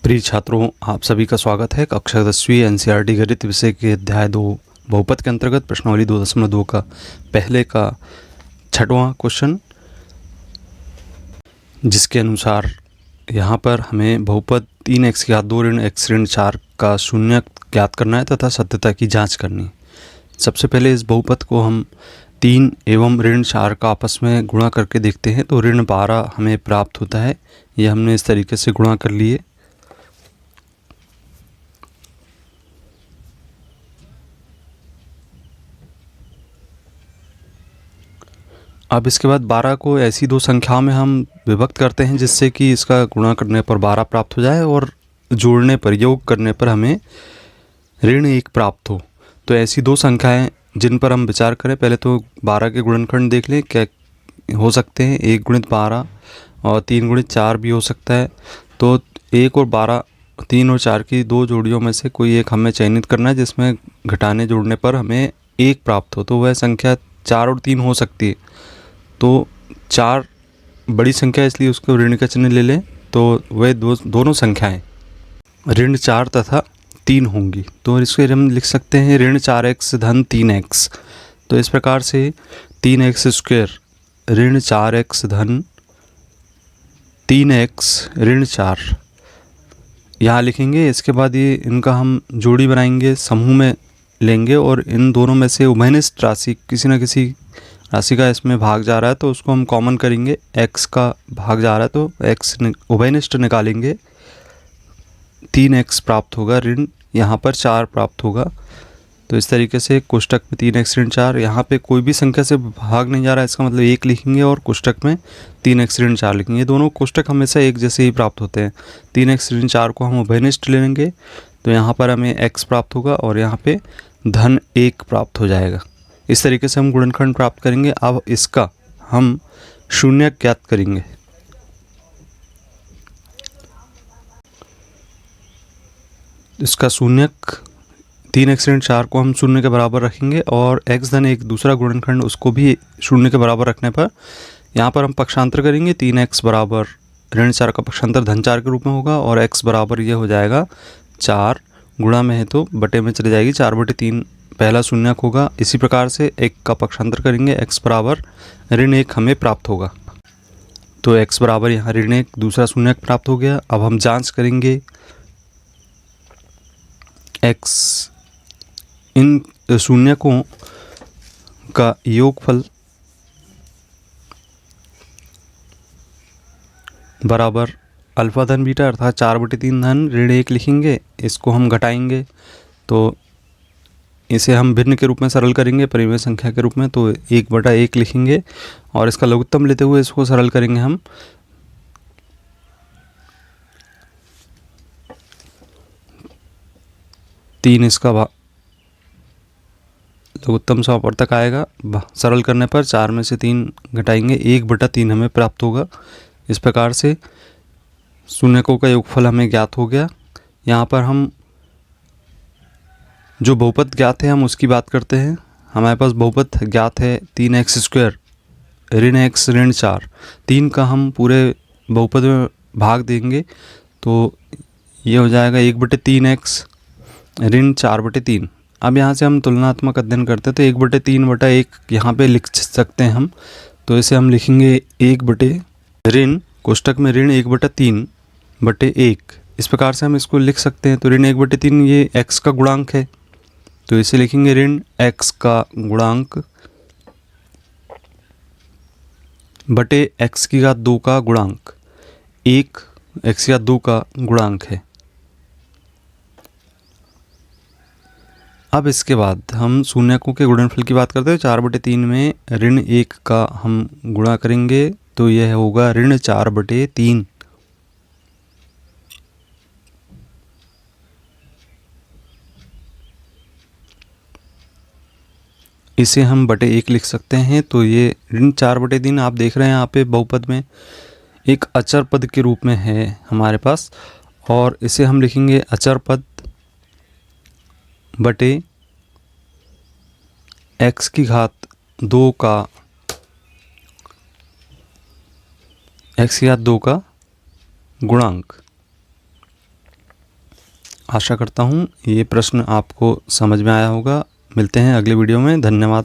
प्रिय छात्रों, आप सभी का स्वागत है कक्षा 10वीं एनसीईआरटी गणित विषय के अध्याय 2 बहुपद के अंतर्गत प्रश्नावली 2.2 का पहले का 6वां क्वेश्चन, जिसके अनुसार यहाँ पर हमें बहुपद 3x घात 2 ऋण x ऋण 4 का शून्य ज्ञात करना है तथा सत्यता की जांच करनी है। सबसे पहले इस बहुपद को हम 3 एवं ऋण 4 का आपस में गुणा करके देखते हैं तो ऋण 12 हमें प्राप्त होता है। यह हमने इस तरीके से गुणा कर लिए। अब इसके बाद 12 को ऐसी दो संख्याओं में हम विभक्त करते हैं जिससे कि इसका गुणा करने पर 12 प्राप्त हो जाए और जोड़ने पर योग करने पर हमें ऋण 1 प्राप्त हो। तो ऐसी दो संख्याएं जिन पर हम विचार करें, पहले तो 12 के गुणनखंड देख लें क्या हो सकते हैं। 1 गुणित 12 और 3 गुणित 4 भी हो सकता है। तो 1 और 12, 3 और 4 की दो जोड़ियों में से कोई एक हमें चयनित करना है जिसमें घटाने जोड़ने पर हमें 1 प्राप्त हो। तो वह संख्या 4 और 3 हो सकती है। तो 4 बड़ी संख्या, इसलिए उसको ऋण का चिन्ह ले लें। तो वह दोनों संख्याएं ऋण 4 तथा 3 होंगी। तो इसको हम लिख सकते हैं ऋण 4x धन 3x। तो इस प्रकार से 3x स्क्वायर ऋण 4x धन 3x ऋण 4 यहाँ लिखेंगे। इसके बाद ये इनका हम जोड़ी बनाएंगे, समूह में लेंगे और इन दोनों में से उभयनिष्ठ राशि किसी न किसी राशि का इसमें भाग जा रहा है तो उसको हम कॉमन करेंगे। x का भाग जा रहा है तो x उभयनिष्ठ निकालेंगे। 3x प्राप्त होगा, ऋण यहाँ पर 4 प्राप्त होगा। तो इस तरीके से कोष्टक में 3x ऋण 4, यहाँ पे कोई भी संख्या से भाग नहीं जा रहा है, इसका मतलब 1 लिखेंगे और कोष्टक में 3x ऋण 4 लिखेंगे। दोनों कोष्टक हमेशा एक जैसे ही प्राप्त होते हैं। 3x ऋण 4 को हम उभयनिष्ठ ले लेंगे तो यहाँ पर हमें x प्राप्त होगा और यहाँ पे धन 1 प्राप्त हो जाएगा। इस तरीके से हम गुणनखंड प्राप्त करेंगे। अब इसका हम शून्य ज्ञात करेंगे। इसका शून्यक 3x ऋण 4 को हम शून्य के बराबर रखेंगे और x धन 1 दूसरा गुणनखंड उसको भी शून्य के बराबर रखने पर यहाँ पर हम पक्षांतर करेंगे। 3x बराबर ऋण 4 का पक्षांतर धन 4 के रूप में होगा और x बराबर ये हो जाएगा 4, गुणा में है तो बटे में चली जाएगी, 4/3 पहला शून्यक होगा। इसी प्रकार से 1 का पक्षांतर करेंगे, x बराबर ऋण 1 हमें प्राप्त होगा। तो x बराबर यहाँ ऋण 1 दूसरा शून्यक प्राप्त हो गया। अब हम जांच करेंगे x इन शून्यकों का योगफल बराबर अल्फा धन बीटा अर्थात 4/3 धन ऋण 1 लिखेंगे। इसको हम घटाएंगे तो इसे हम भिन्न के रूप में सरल करेंगे, परिमेय संख्या के रूप में। तो 1/1 लिखेंगे और इसका लघुत्तम लेते हुए इसको सरल करेंगे हम। तीन इसका लघुत्तम समापवर्तक आएगा। सरल करने पर 4 में से 3 घटाएंगे, 1/3 हमें प्राप्त होगा। इस प्रकार से शून्यकों का योगफल हमें ज्ञात हो गया। यहाँ पर हम जो बहुपद ज्ञात है हम उसकी बात करते हैं। हमारे पास बहुपद ज्ञात है 3x स्क्वायर ऋण x ऋण 4। 3 का हम पूरे बहुपद में भाग देंगे तो ये हो जाएगा 1/3x ऋण 4/3। अब यहाँ से हम तुलनात्मक अध्ययन करते हैं तो 1/3/1 यहाँ पे लिख सकते हैं हम। तो इसे हम लिखेंगे 1 ऋण कोष्टक में ऋण 1/3/1। इस प्रकार से हम इसको लिख सकते हैं। तो ऋण 1/3 ये x का गुणांक है तो इसे लिखेंगे ऋण x का गुणांक बटे x की घात 2 का गुणांक। 1 x की घात 2 का गुणांक है। अब इसके बाद हम शून्यकों के गुणनफल की बात करते हैं। 4/3 में ऋण 1 का हम गुणा करेंगे तो यह होगा ऋण 4/3। इसे हम बटे 1 लिख सकते हैं। तो ये ऋण 4/3 आप देख रहे हैं यहाँ पे बहुपद में एक अचर पद के रूप में है हमारे पास, और इसे हम लिखेंगे अचर पद बटे x की घात 2 का x की घात 2 का गुणांक। आशा करता हूँ ये प्रश्न आपको समझ में आया होगा। मिलते हैं अगले वीडियो में। धन्यवाद।